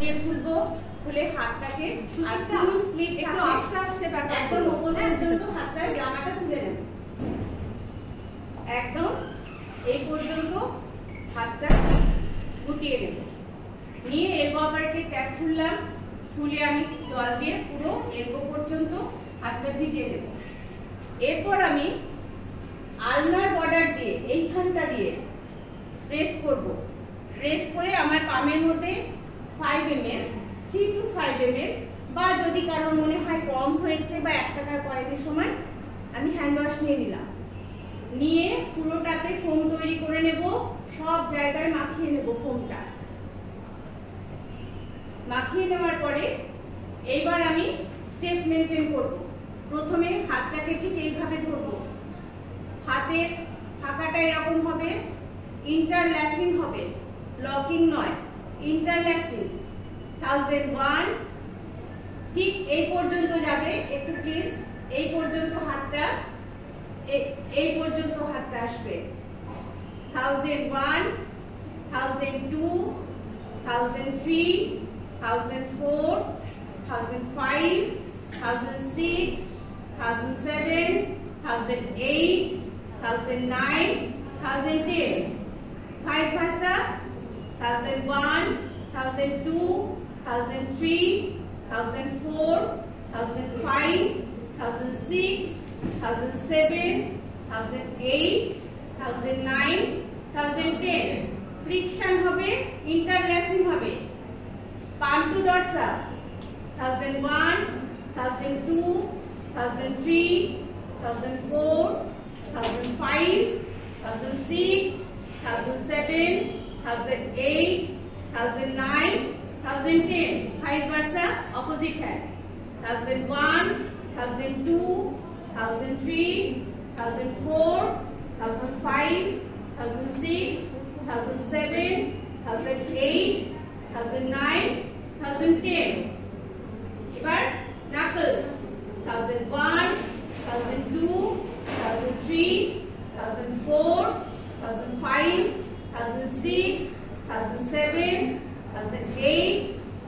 দিয়ে খুলবো, খুলে হাতটাকে আর ফুল স্লিপ একটু আস্তে আস্তে একদম উপর পর্যন্ত হাতটা জামাটা তুলে নেব, একদম এই পর্যন্ত হাতটা গুটিয়ে নেব, নিয়ে এলবো আপারকে ট্যাপ খুললাম, খুলে আমি জল দিয়ে পুরো এলবো পর্যন্ত হাতটা ভিজিয়ে নেব। এরপর আমি আলনার বর্ডার দিয়ে এইখানটা দিয়ে প্রেস করব, প্রেস করে আমার পামের মধ্যে 5 ml 3 to 5 ml বা যদি কারো মনে হয় কম হয়েছে বা 1 টাকার কয়েনের সময় আমি হ্যান্ড ওয়াশ নিয়ে নিলাম, নিয়ে পুরোটাতে ফোম তৈরি করে নেব, সব জায়গায় মাখিয়ে নেব ফোমটা। মাখিয়ে নেওয়ার পরে এইবার আমি স্টেপ মেনটেন করব। প্রথমে হাতটাকে ঠিক এইভাবে ধরবো, হাতের ফাঁকাটা এরকম হবে, ইন্টারল্যাসিং হবে, লকিং নয়, ইন্টারল্যাসিং। 1001 ঠিক এই পর্যন্ত যাবে, একটু প্লিজ এই পর্যন্ত হাতটা, এই পর্যন্ত হাতটা আসবে। 1001 1002 1003 1004 1005 1006 1007 1008 1009 1010 vice versa 1001 1002 1003 1004 1005 1006 1007 1008 1009 1010 ফ্রিকশন হবে, ইন্টারল্যাসিং হবে, palm to dorsal 1001 1002 1003 1004 1005 1006 1007 1008 1009 1010 vice versa opposite hand 1001 1002 1003 1004 1005 1006 1007 1008 1009 1010 এবার knuckles 1001 1002 1003 1004 1005 1006 1007 1008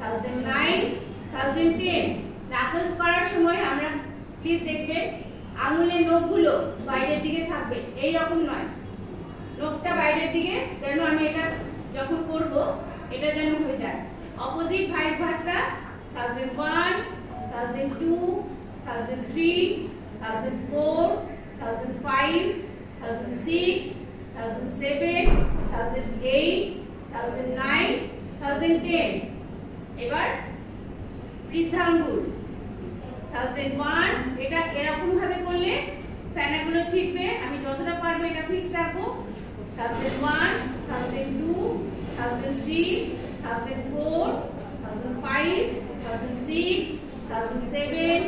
1009 1010 knuckles করার সময় আমরা প্লিজ দেখবেন আঙুলের নখগুলো বাইরের দিকে থাকবে, এই রকম নয়, নখটা বাইরের দিকে, যেন আমি এটা যখন করব এটা যেন হয়ে যায়। অপোজিট ভাইস ভার্সা 1001 1002 1003 1004 1005 1006 1007 1008 1009 1010 এবার বৃদ্ধাঙ্গুল 1001 এটা এরকম ভাবে করলে ফেনাগুলো ছিটবে, আমি যতটা পারবো এটা ফিক্স রাখবো। 1001 1002 1003 1004 1005 1006 1007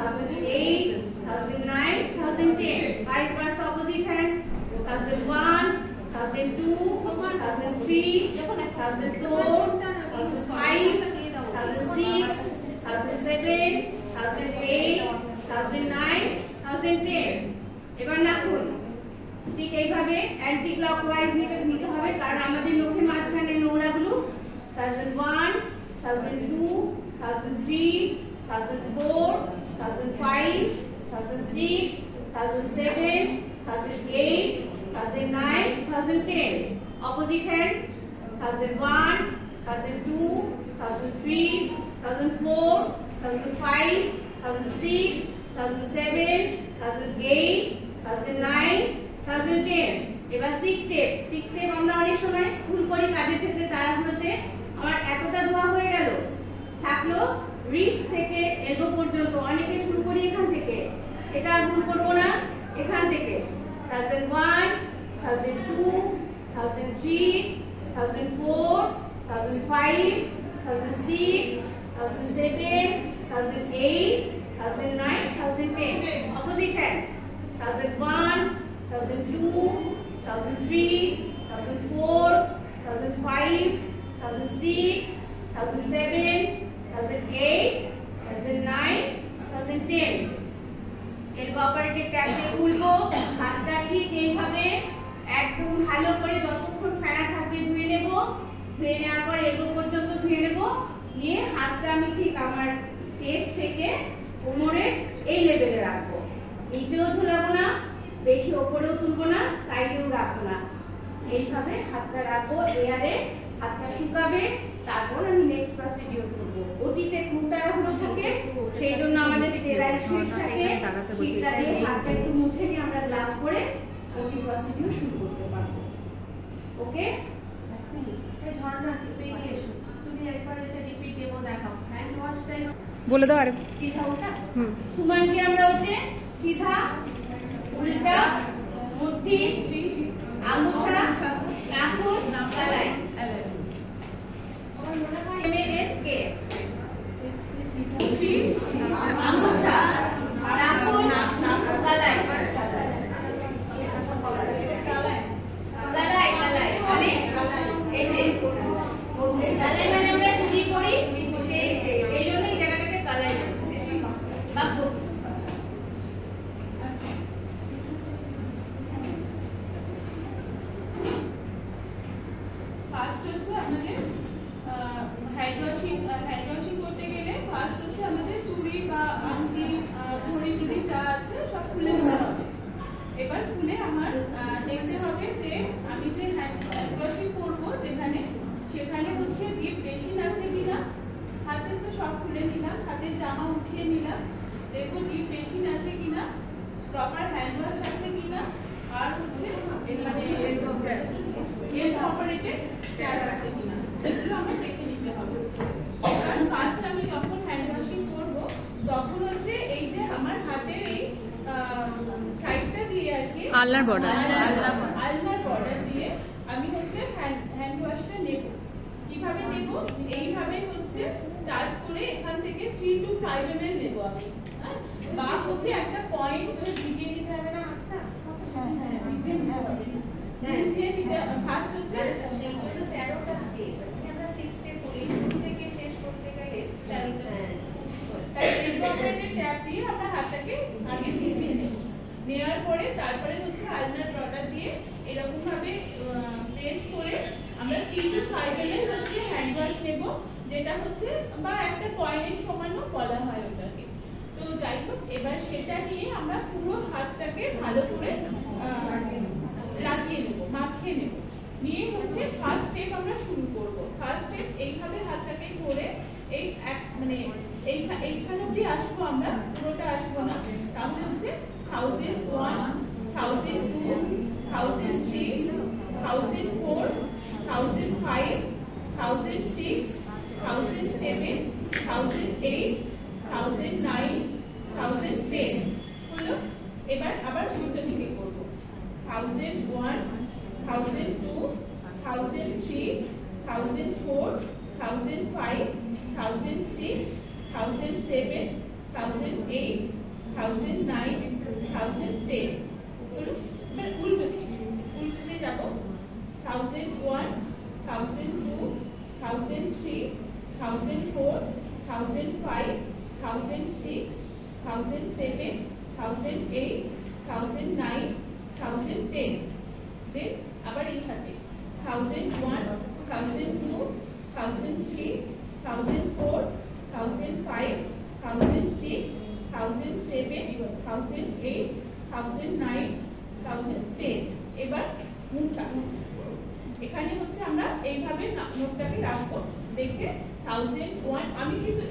1008 1009 1010 vice versa opposite hand 1001 1002 1003 1004 1005 1006 1007 1008 1009 1010 এবার নাখুন ঠিক এইভাবে অ্যান্টি ক্লকওয়াইজ নিতে হবে, কারণ আমাদের নখের মাঝখানে নোংরাগুলো 1001 1002 1003 1004 1005 1006 1007 1008 1009 1010 opposite hand 1001 1002 1003 1004 1005 1006 1007 1008 1009 1010 এবার 6 স্টেপ আমরা অনেক সময় ভুল করি কাজের ক্ষেত্রে, তাড়াহুড়োতে আমার এতটা ধোয়া হয়ে গেল, থাকলো রিস্ট থেকে এলবো পর্যন্ত, অনেকে শুরু করি এখান থেকে, এটা ভুল করব না, এখান থেকে 1001 1002 1003 1004 1005 1006 1007 1008 1009 1010 opposite hand 1001 1002 1003 1004 1005 1006 1007 1008 1009 1010 elbow operated tap দিয়ে খুলবো, হাতটা ঠিক এইভাবে একদম ভালো করে যতক্ষণ ফেনা থাকবে ধুয়ে নেব, ধুয়ে নেওয়ার পর এলবো পর্যন্ত ধুয়ে নেব, নিয়ে হাতটা আমি ঠিক আমার চেস্ট থেকে কোমরের এই লেভেলে রাখবো, নিচেও ঝোলাবো না, বেশি ওপরেও তুলবো না, সাইডেও রাখবো না, এইভাবে হাতটা রাখবো এয়ারে। হাতটা শুকাবে, তারপর আমি নেক্সট প্রসিডিউর করব। ওটিতে খুব তাড়াহুড়ো থাকে, সেই জন্য আমাদের স্টেরাইল শিট থাকে, শিটটা দিয়ে হাতটা একটু মুছে নিয়ে আমরা গ্লাভস পরে ওটি প্রসিডিউর শুরু করতে পারবো। ওকে, তুমি একবার এটা রিপিট ডেমো দেখাও। হ্যান্ড ওয়াশটাই বলে দাও। আরে সিধা ওঠা, সুমানকে আমরা হচ্ছে সিধা, উল্টা, মুঠি, আঙ্গুঠা, নাখুন, কালাই। কে আঙ্গুঠা, নাখুন, কালাই, কালাই, কালাই মানে এই যে কালাই মানে আমরা চুরি করি, এই জন্য এই জায়গাটাকে কালাই বলছে। বাবু ফার্স্ট হচ্ছে আমাদের হ্যান্ড ওয়াশিং করতে গেলে ফার্স্ট হচ্ছে আমাদের চুড়ি বা আংটি, ঘড়ি টুড়ি যা আছে সব খুলে নিতে হবে। এবার খুলে আমার দেখতে হবে যে আমি যে হ্যান্ড ওয়াশিং করবো যেখানে, সেখানে হচ্ছে ডিপ বেসিন আছে কিনা। হাতে তো সব খুলে নিলাম, হাতে জামা উঠিয়ে নিলাম, দেখবো ডিপ বেসিন আছে কিনা, প্রপার হ্যান্ড ওয়াশ আছে কিনা, আর হচ্ছে মানে অপারেটেড ট্যাপ আছে কিনা, এগুলো আমার দেখে নিতে হবে। আর ফার্স্ট আমি যখন হ্যান্ড ওয়াশিং করবো তখন হচ্ছে এই যে আমার হাতের এই সাইডটা দিয়ে আর কি আলনার বর্ডার দিয়ে আমি হচ্ছে হ্যান্ড ওয়াশটা নেব। কিভাবে নেব? এইভাবে হচ্ছে টাচ করে এখান থেকে 3 to 5 ml নেব আমি, বা হচ্ছে একটা পয়েন্ট ভিজিয়ে নিতে হবে না হাতটা, হ্যাঁ ভিজিয়ে নিতে হবে। ভিজিয়ে নিতে ফার্স্ট হচ্ছে সেই জন্য 13টা স্টেপ, আমরা 6 স্টেপ করি, শুরু থেকে শেষ করতে গেলে 13টা ট্যাপ দিয়ে আমরা হাতটাকে আগে ভিজিয়ে নেব। নেওয়ার পরে তারপরে হচ্ছে আলনার বর্ডার দিয়ে এরকম ভাবে প্রেস করে আমরা 3 to 5 ml হচ্ছে হ্যান্ড ওয়াশ নেব, যেটা হচ্ছে বা একটা পয়েন্টের সমানও বলা হয় ওটাকে। তো যাই হোক, এবার সেটা নিয়ে আমরা পুরো হাতটাকে ভালো করে লাগিয়ে নেব, মাখিয়ে নেব। নিয়ে হচ্ছে ফার্স্ট স্টেপ আমরা শুরু করব। ফার্স্ট স্টেপ এইভাবে হাতটাকে ধরে এই মানে এইখান অবধি আসবো আমরা, পুরোটা আসবো না। তাহলে হচ্ছে 1001, 1002, 1003, 1004, 1005, 1006, 1007, 1008, 1009, 1010 হলো। এবার আবার উল্টো দিকে করব। 1001, 1002, 1003, 1004, 1005, 1006, 1007, 1008, 1009, 1010 হলো। এবার উল্টো দিকে যাব। 1001, 1002, 1003, 1004, 1005, 1006, 1007, 1008, 1009, 1010 দেন আবার এই হাতে 1001, 1002, 1003, 1004, 1005, 1006, 1007, 1008, 1009, 1010 এবার মুখটা এখানে হচ্ছে আমরা এইভাবে নোটটাকে রাখবো। দেখে 1001 আমি কিন্তু